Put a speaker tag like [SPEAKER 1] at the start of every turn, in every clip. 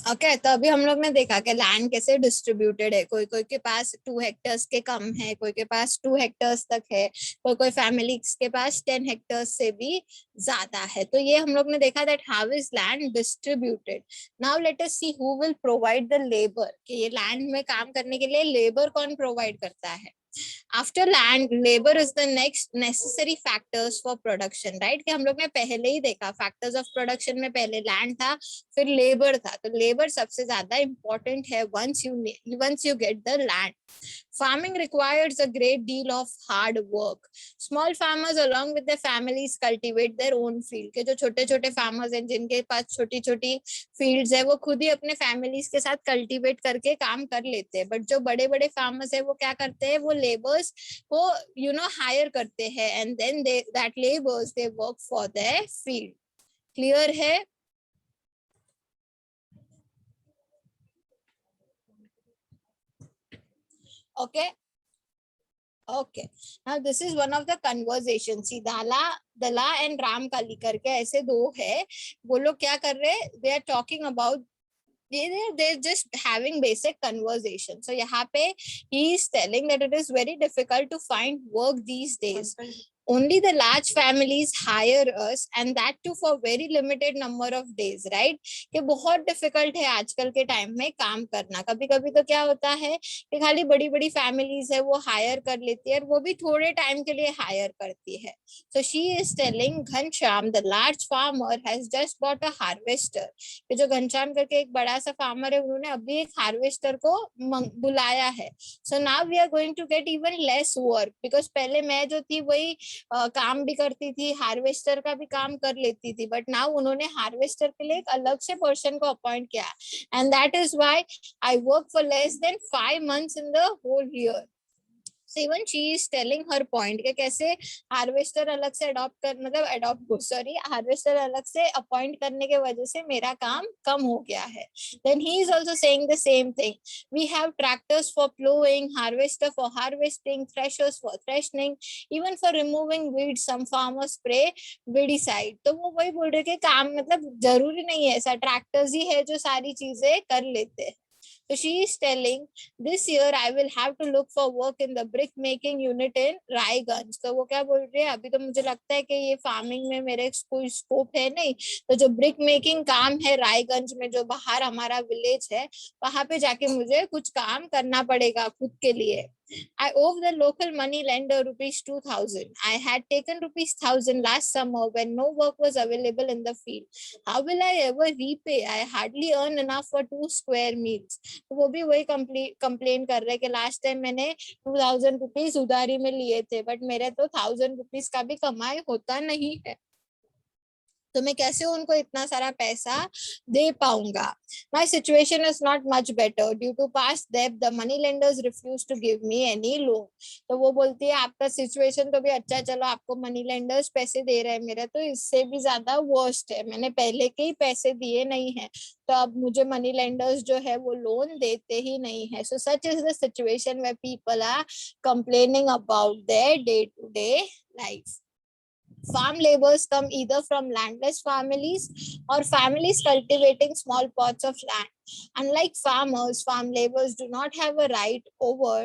[SPEAKER 1] Okay तो अभी हम लोग ने देखा कि लैंड कैसे डिस्ट्रीब्यूटेड है, कोई कोई के पास 2 हेक्टर्स के कम है, कोई के पास 2 हेक्टर्स तक है, कोई कोई फैमिलीज के पास 10 हेक्टर्स से भी ज्यादा है। तो ये हम लोग ने देखा that how is land distributed. Now let us see who will provide the labour, कि ये लैंड में काम करने के लिए लेबर कौन प्रोवाइड करता है। After land labour is the next necessary factors for production, right. कि हम लोग ने पहले ही देखा फैक्टर्स ऑफ प्रोडक्शन में पहले लैंड था फिर लेबर था, तो लेबर सबसे ज्यादा इंपॉर्टेंट है once you get the land. Farming requires a great deal of hard work. Small farmers along with their families cultivate their own field. के जो छोटे छोटे farmers हैं जिनके पास छोटी छोटी fields है वो खुद ही अपने families के साथ cultivate करके काम कर लेते हैं। बट जो बड़े बड़े farmers है वो क्या करते हैं, वो laborers को hire करते हैं and then that laborers they work for their field. Clear है? Okay. Okay. Now this is one of the conversations. See, दला एंड राम कली करके ऐसे दो है, वो लोग क्या कर रहे हैं, they are talking about they're just having basic conversation. So यहाँ पे he is telling that it is very difficult to find work these days. Only the large families hire us and that too for very limited number of days, right? कि बहुत difficult है आजकल के time में काम करना। कभी कभी तो क्या होता है कि खाली बड़ी बड़ी फैमिलीज है वो हायर कर लेती है और वो भी थोड़े टाइम के लिए हायर करती है। So she is telling Ghanshyam the large farmer has just bought a harvester. कि जो घनश्याम करके एक बड़ा सा फार्मर है उन्होंने अभी एक हार्वेस्टर को बुलाया है। So now we are going to get even less work because पहले मैं जो थी वही काम भी करती थी, हार्वेस्टर का भी काम कर लेती थी, बट नाउ उन्होंने हार्वेस्टर के लिए एक अलग से पर्सन को अपॉइंट किया and that is why I work for less than 5 months in the whole year. So even she is telling her point कि कैसे हार्वेस्टर अलग से हार्वेस्टर अलग से अपॉइंट करने के वजह से मेरा काम कम हो गया है। Then he is also saying the same thing. We have tractors for plowing, harvester for harvesting, threshers for threshing, even for removing weeds. Some farmers spray weedicide. तो वो वही बोल रहे कि काम मतलब जरूरी नहीं है ऐसा ट्रैक्टर्स ही है जो सारी चीजें कर लेते हैं। So she is telling this year I will have to look for work in the brick making unit in Raiganj. तो वो क्या बोल रही है, अभी तो मुझे लगता है कि ये फार्मिंग में मेरे कोई स्कोप है नहीं, तो जो ब्रिक मेकिंग काम है रायगंज में जो बाहर हमारा विलेज है वहां पे जाके मुझे कुछ काम करना पड़ेगा खुद के लिए। I owe the local money lender rupees 2,000. I had taken rupees 1,000 last summer when no work was available in the field. How will I ever repay? I hardly earn enough for 2 square meals. तो वो भी वही complain कर रहे कि last time मैंने 2,000 rupees उधारी में लिए थे बट मेरे तो 1,000 रुपीज का भी कमाई होता नहीं है, तो मैं कैसे उनको इतना सारा पैसा दे पाऊंगा। My situation is not much better due to past debt the money lenders refuse to give me any loan. तो वो बोलती है आपका सिचुएशन तो भी अच्छा, चलो आपको मनी लेंडर्स पैसे दे रहे हैं, मेरा तो इससे भी ज्यादा वर्स्ट है, मैंने पहले के ही पैसे दिए नहीं है तो अब मुझे मनी लेंडर्स जो है वो लोन देते ही नहीं है। So such is the situation where people are complaining about their day to day life. Farm laborers come either from landless families or families cultivating small plots of land. Unlike farmers, farm laborers do not have a right over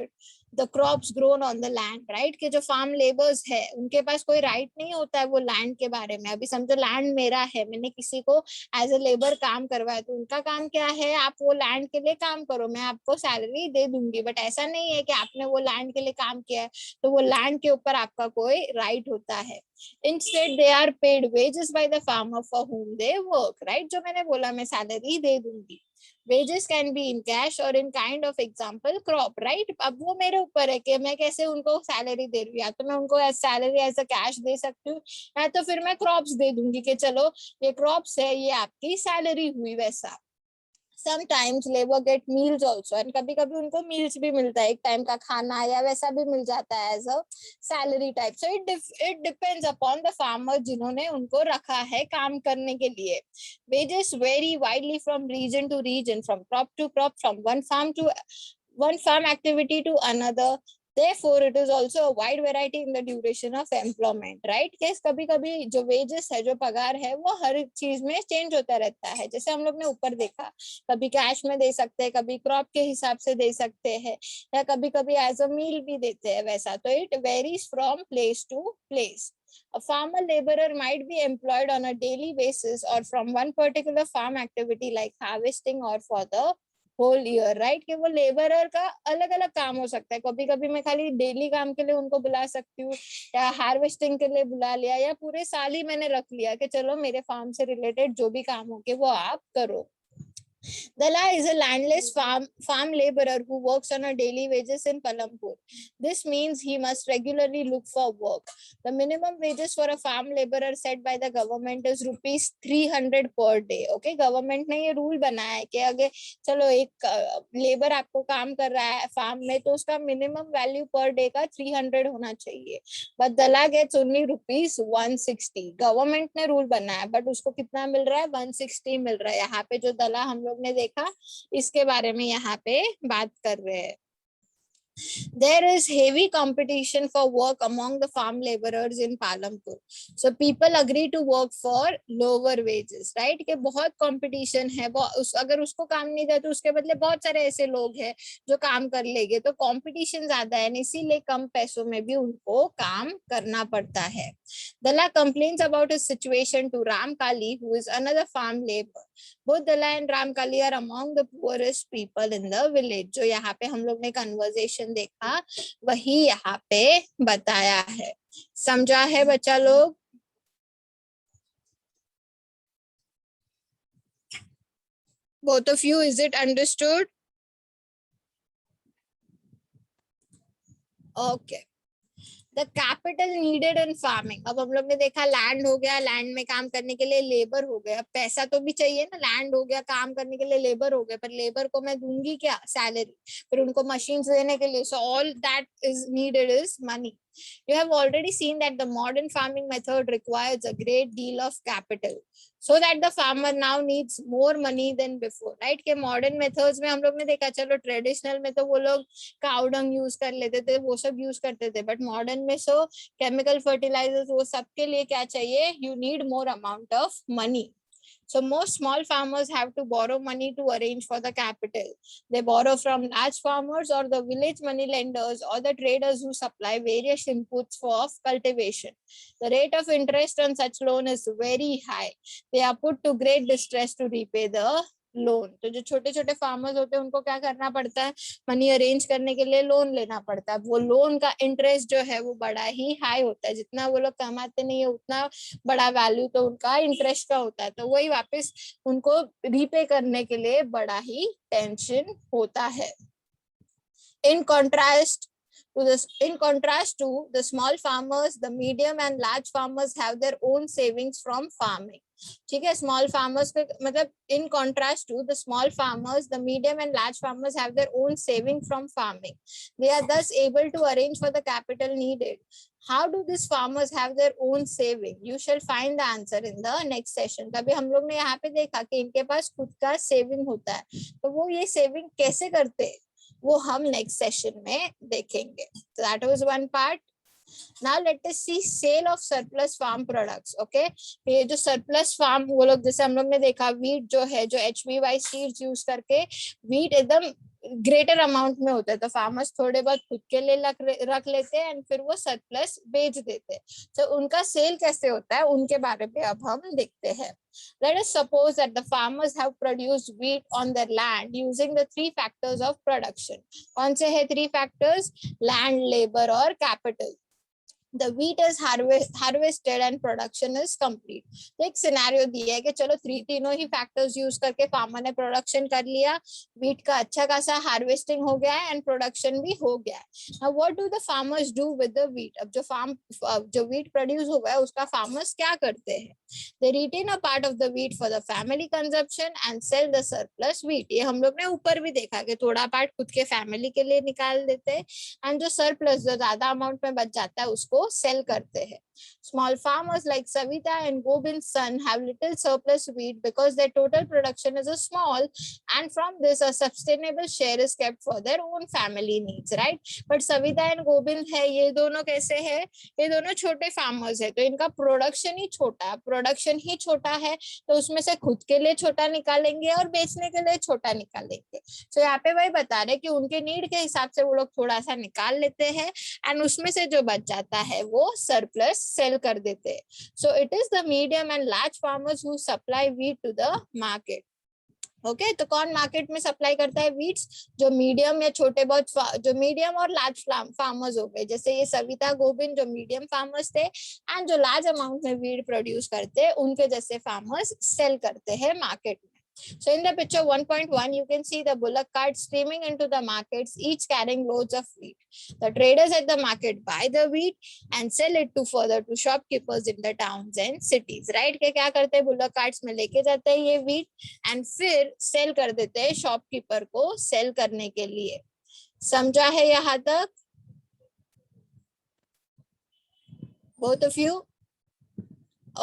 [SPEAKER 1] the crops grown on the land, right? कि जो farm labours है उनके पास कोई right नहीं होता है वो land के बारे में। अभी समझो लैंड मेरा है, मैंने किसी को एज ए लेबर काम करवाया, तो उनका काम क्या है, आप वो लैंड के लिए काम करो, मैं आपको सैलरी दे दूंगी, बट ऐसा नहीं है कि आपने वो लैंड के लिए काम किया है तो वो लैंड के ऊपर आपका कोई राइट होता है। Instead, they are paid wages by the farmer for whom they work, right? जो मैंने बोला मैं सैलरी दे दूंगी। Wages can be in cash or in kind of example crop, right? अब वो मेरे ऊपर है कि मैं कैसे उनको सैलरी दे रही हूँ, या तो मैं उनको सैलरी एज अ कैश दे सकती हूँ या तो फिर मैं क्रॉप्स दे दूंगी कि चलो ये क्रॉप्स है ये आपकी सैलरी हुई वैसा। Sometimes labor get meals also and कभी कभी उनको meals भी मिलता है, एक टाइम का खाना या वैसा भी मिल जाता है as a salary type. So it depends upon the farmer जिन्होंने उनको रखा है काम करने के लिए. Wages vary widely from region to region, from crop to crop, from one farm activity to another. Therefore, it is also a wide variety in the duration of employment, right? Yes, कभी कभी जो wages है, जो पगार है, वो हर चीज में चेंज होता रहता है. जैसे हम लोग ने ऊपर देखा, कभी कैश में दे सकते हैं, कभी क्रॉप के हिसाब से दे सकते हैं, या कभी कभी एज अ मील भी देते हैं वैसा. तो it varies from place to place. A farmer laborer might be employed on a daily basis or from one particular farm activity like harvesting or for the whole year, right? कि वो labourer का अलग अलग काम हो सकता है. कभी कभी मैं खाली डेली काम के लिए उनको बुला सकती हूँ, या हार्वेस्टिंग के लिए बुला लिया, या पूरे साल ही मैंने रख लिया कि चलो मेरे फार्म से रिलेटेड जो भी काम हो के वो आप करो. Dalla is a landless farm laborer who works on a daily wages in Palampur. This means he must regularly look for work. The minimum wages for a farm laborer set by the government is rupees 300 per day. Okay, government ने ये rule बनाया है कि अगर चलो एक labour आपको काम कर रहा है फार्म में, तो उसका मिनिमम वैल्यू पर डे का 300 होना चाहिए. बट दला गेट्स ओनली रुपीज 160. गवर्नमेंट ने रूल बनाया, बट उसको कितना मिल रहा है? 160 मिल रहा है. यहाँ पे जो दला हम लोग ने देखा, इसके बारे में यहाँ पे बात कर रहे हैं. There is heavy competition for work among the farm laborers in Palampur. So people agree to work for lower wages, right? कि बहुत competition है. अगर उसको काम नहीं दे तो उसके बदले बहुत सारे ऐसे लोग हैं जो काम कर लेंगे. तो competition ज्यादा है, इसीलिए कम पैसों में भी उनको काम करना पड़ता है. Dalla complains about his situation to Ram Kali, who is another farm labor. Both Dalla and Ram Kali are among the poorest people in the village. जो यहाँ पे हम लोग ने conversation देखा, वही यहाँ पे बताया है. समझा है बच्चा लोग? Both of you, is it understood? Okay. The capital needed in farming. अब हम लोग ने देखा लैंड हो गया, लैंड में काम करने के लिए लेबर हो गया. पैसा तो भी चाहिए ना, लैंड हो गया, काम करने के लिए लेबर हो गया, पर लेबर को मैं दूंगी क्या? सैलरी. फिर उनको मशीन्स देने के लिए, so all that is needed is money. You have already seen that the modern farming method requires a great deal of capital, so that the farmer now needs more money than before, right? के modern methods में हम लोग ने देखा, चलो traditional में तो वो लोग cow dung use कर लेते थे, वो सब use करते थे, but modern में so chemical fertilizers, वो सब के लिए क्या चाहिए? You need more amount of money. So most small farmers have to borrow money to arrange for the capital. They borrow from large farmers or the village money lenders or the traders who supply various inputs for cultivation. The rate of interest on such loan is very high. They are put to great distress to repay the loan. तो जो छोटे छोटे farmers होते हैं उनको क्या करना पड़ता है? मनी अरेंज करने के लिए लोन लेना पड़ता है. वो लोन का इंटरेस्ट जो है वो बड़ा ही हाई होता है. जितना वो लोग कमाते नहीं है उतना बड़ा वैल्यू तो उनका इंटरेस्ट का होता है. तो वही वापस उनको रीपे करने के लिए बड़ा ही टेंशन होता है. In contrast to the small farmers, the medium and large farmers have their own savings from farming. ठीक है, small farmers के मतलब in contrast to the small farmers, the medium and large farmers have their own saving from farming. They are thus able to arrange for the capital needed. How do these farmers have their own saving? You shall find the answer in the next session. तभी हम लोग ने यहाँ पे देखा कि इनके पास खुद का सेविंग होता है, तो वो ये सेविंग कैसे करते हैं वो हम नेक्स्ट सेशन में देखेंगे. So that was one part. Now let us see sale of surplus farm products. Okay, ये जो surplus farm वो लोग, जैसे हम लोग ने देखा wheat जो है, जो HBY seeds यूज करके wheat एकदम ग्रेटर अमाउंट में होता है, तो फार्मर्स थोड़े बहुत खुद के लिए रख लेते हैं एंड फिर वो सरप्लस बेच देते हैं. तो उनका सेल कैसे होता है उनके बारे में अब हम देखते हैं. Let us suppose that the farmers have produced wheat on their land using the three factors of production. कौन से है three factors? Land, labor और capital. The wheat is harvested and production is complete. तो एक scenario दिया है कि चलो तीनों ही फैक्टर्स यूज करके फार्मर ने प्रोडक्शन कर लिया, wheat का अच्छा खासा हार्वेस्टिंग हो गया है एंड प्रोडक्शन भी हो गया है. Now what do the farmers do with the wheat? अब जो wheat प्रोड्यूस हो गया उसका फार्मर्स क्या करते हैं? They retain a part of the wheat for the family consumption and sell the surplus wheat. ये हम लोग ने ऊपर भी देखा कि थोड़ा पार्ट खुद के फैमिली के लिए निकाल देते हैं एंड जो सरप्लस जो ज्यादा अमाउंट में बच जाता है उसको को सेल करते हैं. Small farmers like Savita and Gobind's son have little surplus wheat because their total production is a small, and from this a sustainable share is kept for their own family needs, right? But Savita and Gobind है, ये दोनों कैसे है, ये दोनों छोटे farmers है, तो इनका प्रोडक्शन ही छोटा है, तो उसमें से खुद के लिए छोटा निकालेंगे और बेचने के लिए छोटा निकालेंगे. तो यहाँ पे वही बता रहे कि उनके नीड के हिसाब से वो लोग थोड़ा सा निकाल लेते हैं, एंड उसमें से जो बच जाता है वो सरप्लस सेल कर देते हैं. So it is the medium and large farmers who supply wheat to the market. Okay, तो कौन मार्केट में सप्लाई करता है वीट्स? जो मीडियम या छोटे बहुत जो मीडियम और लार्ज फार्मर्स हो गए, जैसे ये सविता गोविंद जो मीडियम फार्मर्स थे, एंड जो लार्ज अमाउंट में वीट प्रोड्यूस करते हैं उनके जैसे फार्मर्स सेल करते हैं मार्केट में. So in the picture 1.1, you can see the bullock cart streaming into the markets, each carrying loads of wheat. The traders at the market buy the wheat and sell it to further to shopkeepers in the towns and cities. Right? के क्या करते हैं, bullock carts में लेके जाते हैं ये wheat and फिर सेल कर देते हैं शॉपकीपर को सेल करने के लिए. समझा है यहाँ तक? Both of you?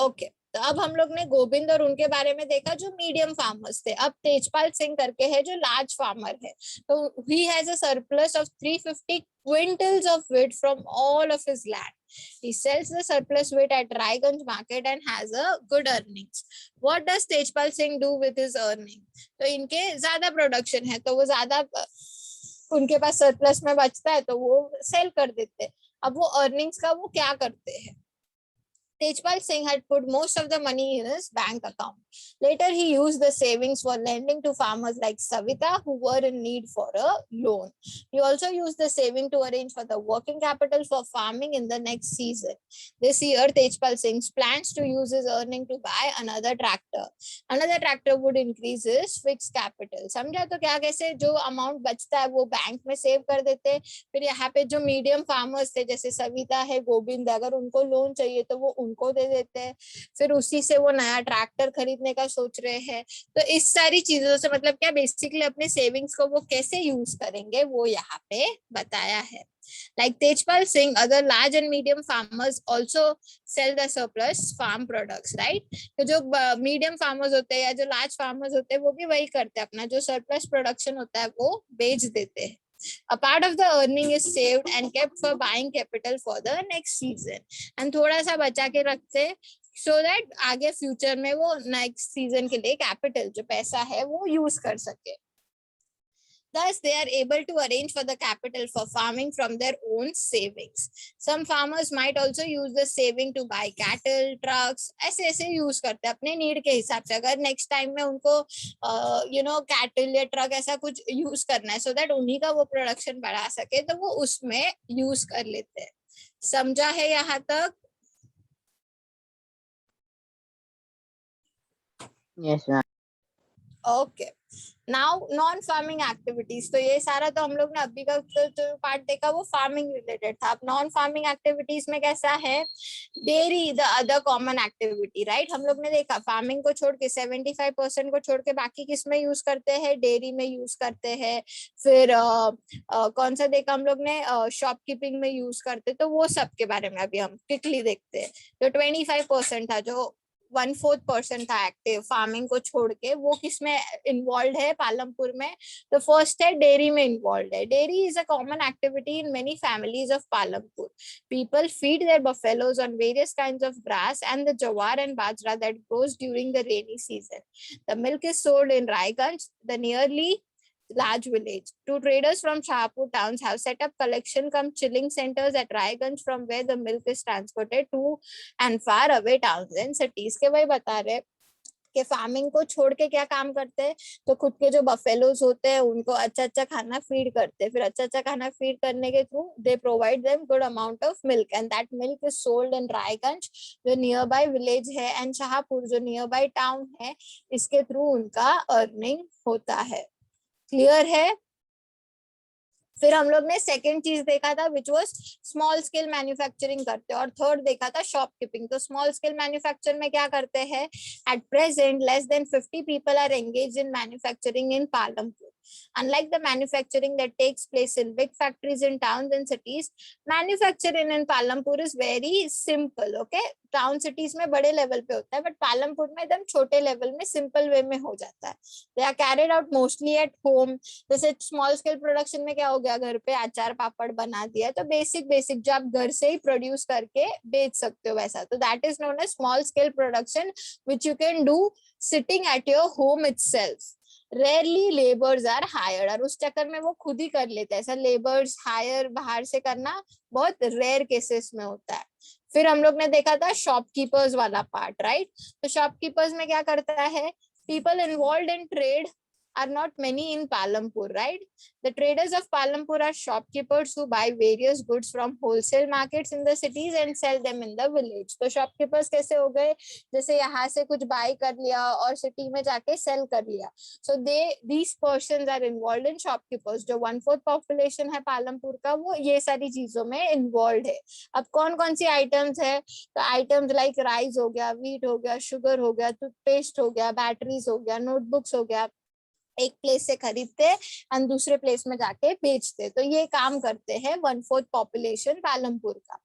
[SPEAKER 1] Okay. तो अब हम लोग ने गोविंद और उनके बारे में देखा जो मीडियम फार्मर्स थे. अब तेजपाल सिंह करके है जो लार्ज फार्मर है. तो he has a surplus of 350 quintals of wheat from all of his land. He sells the surplus wheat at Raiganj market and has a good earnings. What does Tejpal Singh do with his earning? तो इनके ज्यादा production है, तो वो ज्यादा उनके पास surplus में बचता है तो वो सेल कर देते हैं. अब वो अर्निंग्स का वो क्या करते हैं? Tejpal Singh had put most of the money in his bank account. Later, he used the savings for lending to farmers like Savita who were in need for a loan. He also used the saving to arrange for the working capital for farming in the next season. This year, Tejpal Singh plans to use his earning to buy another tractor. Another tractor would increase his fixed capital. समझा? तो क्या कैसे जो amount बचता है वो bank में save कर देते हैं. फिर यहाँ पे जो मीडियम फार्मर्स थे जैसे सविता है, गोविंद, अगर उनको लोन चाहिए तो वो उनको दे देते हैं. फिर उसी से वो नया ट्रैक्टर खरीदने का सोच रहे हैं. तो इस सारी चीजों से मतलब क्या, बेसिकली अपने सेविंग्स को वो कैसे यूज करेंगे वो यहाँ पे बताया है. Like Tejpal Singh, other large and medium farmers also sell the surplus farm products, right? तो जो medium farmers होते हैं या जो large farmers होते हैं वो भी वही करते हैं, अपना जो surplus production होता है वो बेच देते हैं. A part of the earning is saved and kept for buying capital for the next season. And थोड़ा सा बचा के रखते हैं so that आगे future में वो next season के लिए capital जो पैसा है वो use कर सके. Thus, they are able to arrange for the capital for farming from their own savings. Some farmers might also use the saving to buy cattle, trucks. ऐसे use करते हैं अपने need के हिसाब से. अगर next time में उनको cattle या truck ऐसा कुछ use करना है so that उन्हीं का वो production बढ़ा सके तो वो उसमें use कर लेते हैं. समझा है यहाँ तक?
[SPEAKER 2] Yes, ma'am.
[SPEAKER 1] Okay. Now non farming activities. तो ये सारा तो हम लोग ने अभी का जो पार्ट देखा वो फार्मिंग रिलेटेड था. अब नॉन फार्मिंग एक्टिविटीज में कैसा है? Dairy the other common activity, right? हम लोग ने देखा फार्मिंग को छोड़ के 75% को छोड़ के बाकी किस में यूज करते हैं? डेयरी में यूज करते हैं. फिर कौन सा देखा हम लोग ने? शॉपकीपिंग में यूज करते. तो वो सब के बारे में अभी हम क्विकली देखते हैं. तो 25% था जो 1/4% था एक्टिव फार्मिंग को छोड़ के, वो किसमें इन्वॉल्व है पालमपुर में? तो फर्स्ट है डेयरी में इन्वॉल्व है. Dairy is a common activity in many families of Palampur. People feed their buffaloes on various kinds of grass and the jowar and bajra that grows during the rainy season. The milk is sold in Raiganj, the nearly large village. Two traders from Shahpur towns have set up collection cum chilling centers at Raiganj from where the milk is transported to and far away towns and cities. के वही बता रहे कि farming को छोड़ के क्या काम करते हैं? तो खुद के जो बफेलोज होते हैं उनको अच्छा खाना फीड करते हैं. फिर अच्छा खाना फीड करने के through they provide them good amount of milk and that milk is sold in Raiganj जो नियर बाय विलेज है एंड शाहपुर जो नियर बाय टाउन है. इसके थ्रू उनका अर्निंग होता है. क्लियर है? फिर हम लोग ने सेकेंड चीज देखा था which was small scale manufacturing करते हैं, और थर्ड देखा था शॉपकीपिंग. तो स्मॉल स्केल मैन्युफैक्चर में क्या करते हैं? At present less than 50 people are engage in manufacturing in Palampur. Unlike the manufacturing that takes place in big factories in towns and cities, manufacturing in Palampur is very simple. Okay, town cities में बड़े level पे होता है, but Palampur में एकदम छोटे level में simple way में हो जाता है. They are carried out mostly at home. जैसे स्मॉल स्केल प्रोडक्शन में क्या हो गया, घर पे अचार पापड़ बना दिया, तो बेसिक बेसिक जो आप घर से ही प्रोड्यूस करके बेच सकते हो वैसा, तो that is known as small scale production which you can do sitting at your home itself. Rarely labours are hired, और उस चक्कर में वो खुद ही कर लेते हैं. ऐसा लेबर्स हायर बाहर से करना बहुत रेयर केसेस में होता है. फिर हम लोग ने देखा था शॉपकीपर्स वाला पार्ट, राइट. तो शॉपकीपर्स में क्या करता है, people involve in trade are not many in Palampur, right? The traders of Palampur are shopkeepers who buy various goods from wholesale markets in the cities and sell them in the village. तो shopkeepers कैसे हो गए, जैसे यहाँ से कुछ buy कर लिया और city में जाके sell कर लिया. So these persons are involved in shopkeepers. जो 1/4 population है पालमपुर का, वो ये सारी चीजों में involved है. अब कौन कौन सी items है, तो items like rice हो गया, wheat हो गया, sugar हो गया, toothpaste हो गया, batteries हो गया, notebooks हो गया, एक प्लेस से खरीदते एंड दूसरे प्लेस में जाके बेचते. तो ये काम करते हैं 1/4 पॉपुलेशन पालमपुर का.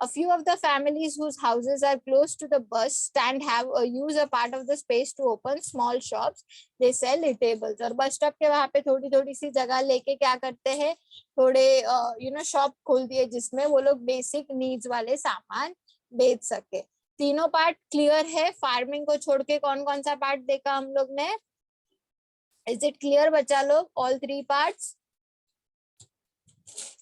[SPEAKER 1] A few of the families whose houses are close to the bus stand have use a part of the space to open small shops. They sell eatables. और बस स्टॉप के वहां पे थोड़ी थोड़ी सी जगह लेके क्या करते हैं, थोड़े शॉप खोल दिए जिसमें वो लोग बेसिक नीड्स वाले सामान बेच सके. तीनों पार्ट क्लियर है. फार्मिंग को छोड़ के कौन कौन सा पार्ट देखा हम लोग ने, इज इट क्लियर बच्चा लोग? All 3 parts.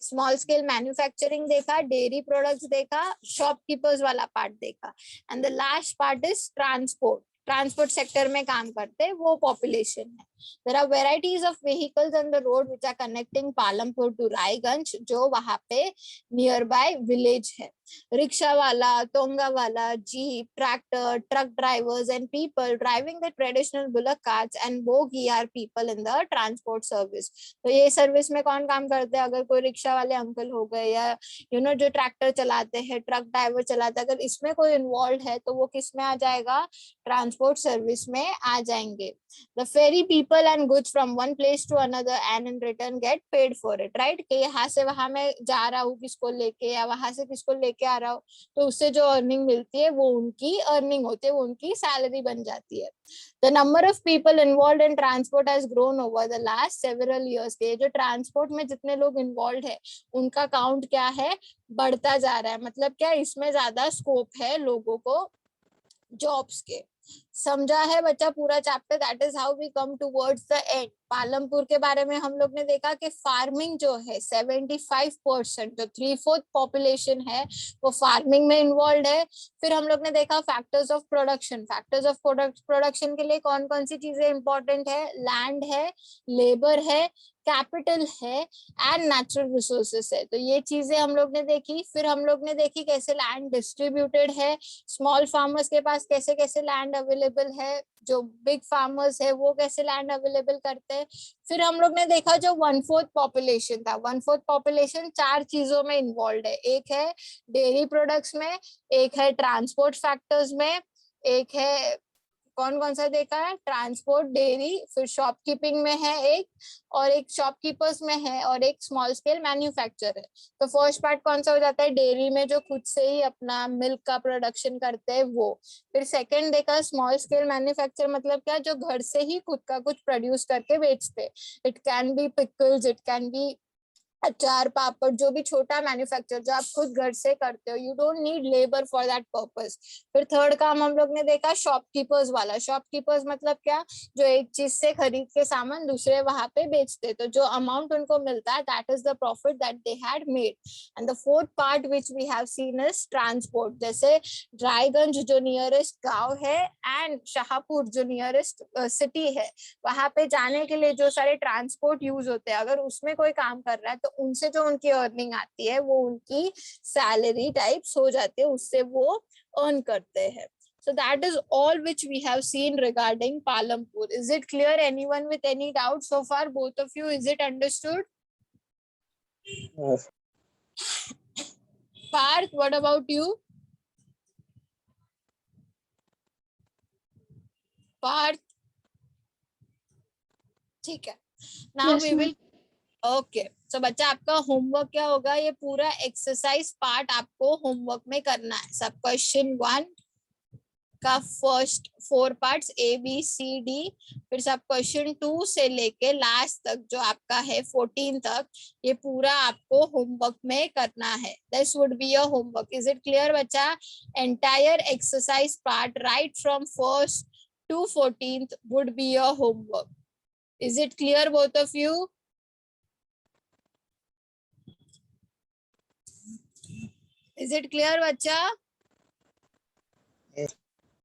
[SPEAKER 1] Small scale manufacturing देखा, डेयरी प्रोडक्ट्स देखा, शॉपकीपर्स वाला पार्ट देखा, and the last part is transport. Transport sector में काम करते वो पॉपुलेशन है. There are varieties of vehicles on the road which are connecting Palampur to Raiganj, जो वहाँ पे nearby village है. रिक्शा वाला, टोंगा वाला, jeep, tractor, truck drivers and people driving the traditional bullock carts and bogie are people in the transport service. तो ये service में कौन काम करते हैं, अगर कोई रिक्शा वाले अंकल हो गए या जो ट्रैक्टर चलाते हैं, ट्रक ड्राइवर चलाते हैं, अगर इसमें कोई इन्वॉल्व है तो वो किस में आ जाएगा, ट्रांसपोर्ट सर्विस में आ जाएंगे. The ferry people and goods from one place to another and in return get paid for it, right? कि यहाँ से वहां मैं जा रहा हूँ किसको लेके, या वहां से किसको लेके आ रहा हूँ, तो उससे जो अर्निंग मिलती है वो उनकी अर्निंग होती है, वो उनकी सैलरी बन जाती है. The number of people involved in transport has grown over the last several years. के जो ट्रांसपोर्ट में जितने लोग इन्वॉल्व है उनका काउंट क्या है, बढ़ता जा रहा है. मतलब क्या, इसमें ज्यादा स्कोप है लोगों को जॉब्स के. समझा है बच्चा पूरा chapter? That is how we come towards the end. Palampur के बारे में हम लोग ने देखा कि फार्मिंग जो है 75%, जो 3/4 पॉपुलेशन है वो फार्मिंग में इन्वॉल्व है. फिर हम लोग ने देखा factors of production. Factors of production के लिए कौन कौन सी चीजें इंपॉर्टेंट है, लैंड है, लेबर है, कैपिटल है एंड नेचुरल रिसोर्सेस है. तो ये चीजें हम लोग ने देखी. फिर हम लोग ने देखी कैसे लैंड डिस्ट्रीब्यूटेड है, स्मॉल फार्मर्स के पास कैसे कैसे लैंड अवेलेबल है, जो बिग फार्मर्स है वो कैसे लैंड अवेलेबल करते हैं. फिर हम लोग ने देखा जो 1/4 पॉपुलेशन था, 1/4 पॉपुलेशन 4 चीजों में इन्वॉल्व है. एक है डेयरी प्रोडक्ट्स में, एक है ट्रांसपोर्ट फैक्टर्स में, एक है कौन कौन सा देखा है, ट्रांसपोर्ट, डेयरी, फिर शॉपकीपिंग में है एक, और एक शॉपकीपर्स में है, और एक स्मॉल स्केल मैन्युफैक्चर है. तो फर्स्ट पार्ट कौन सा हो जाता है, डेयरी में जो खुद से ही अपना मिल्क का प्रोडक्शन करते हैं वो. फिर सेकंड देखा स्मॉल स्केल मैन्युफैक्चर, मतलब क्या, जो घर से ही खुद का कुछ प्रोड्यूस करके बेचते. It can be pickles, it can be अचार पापड़, जो भी छोटा मैन्युफैक्चर जो आप खुद घर से करते हो, you don't need labour for that purpose. फिर थर्ड काम हम लोग ने देखा शॉपकीपर्स वाला. शॉपकीपर्स मतलब क्या, जो एक चीज से खरीद के सामान दूसरे वहां पे बेचते, तो जो अमाउंट उनको मिलता है that is the profit that they had made. And the fourth part which we have seen is transport. जैसे ड्राईगंज जो नियरेस्ट गांव है एंड शाहपुर जो नियरेस्ट सिटी है, वहां पे जाने के लिए जो सारे ट्रांसपोर्ट यूज होते हैं, अगर उसमें कोई काम कर रहा है तो उनसे जो उनकी अर्निंग आती है वो उनकी सैलरी टाइप्स हो जाती है, उससे वो अर्न करते हैं. So that is all which we have seen regarding Palampur. Is it clear? Anyone with any doubt so far? Both of you, is it understood?
[SPEAKER 2] Yes.
[SPEAKER 1] Parth, what about you? Parth? ठीक है. Now
[SPEAKER 2] Yes,
[SPEAKER 1] we
[SPEAKER 2] ma'am.
[SPEAKER 1] will. Okay so बच्चा आपका homework क्या होगा, ये पूरा exercise part आपको homework में करना है। सब क्वेश्चन 1 का फर्स्ट 4 पार्ट्स ABCD, फिर सब क्वेश्चन 2 से लेके लास्ट तक जो आपका है 14 तक, ये पूरा आपको होमवर्क में करना है। This would be your homework. Is it clear बच्चा? Entire exercise part right from first to 14th would be your homework. Is it clear both of you? Is it clear बच्चा?
[SPEAKER 3] Yes.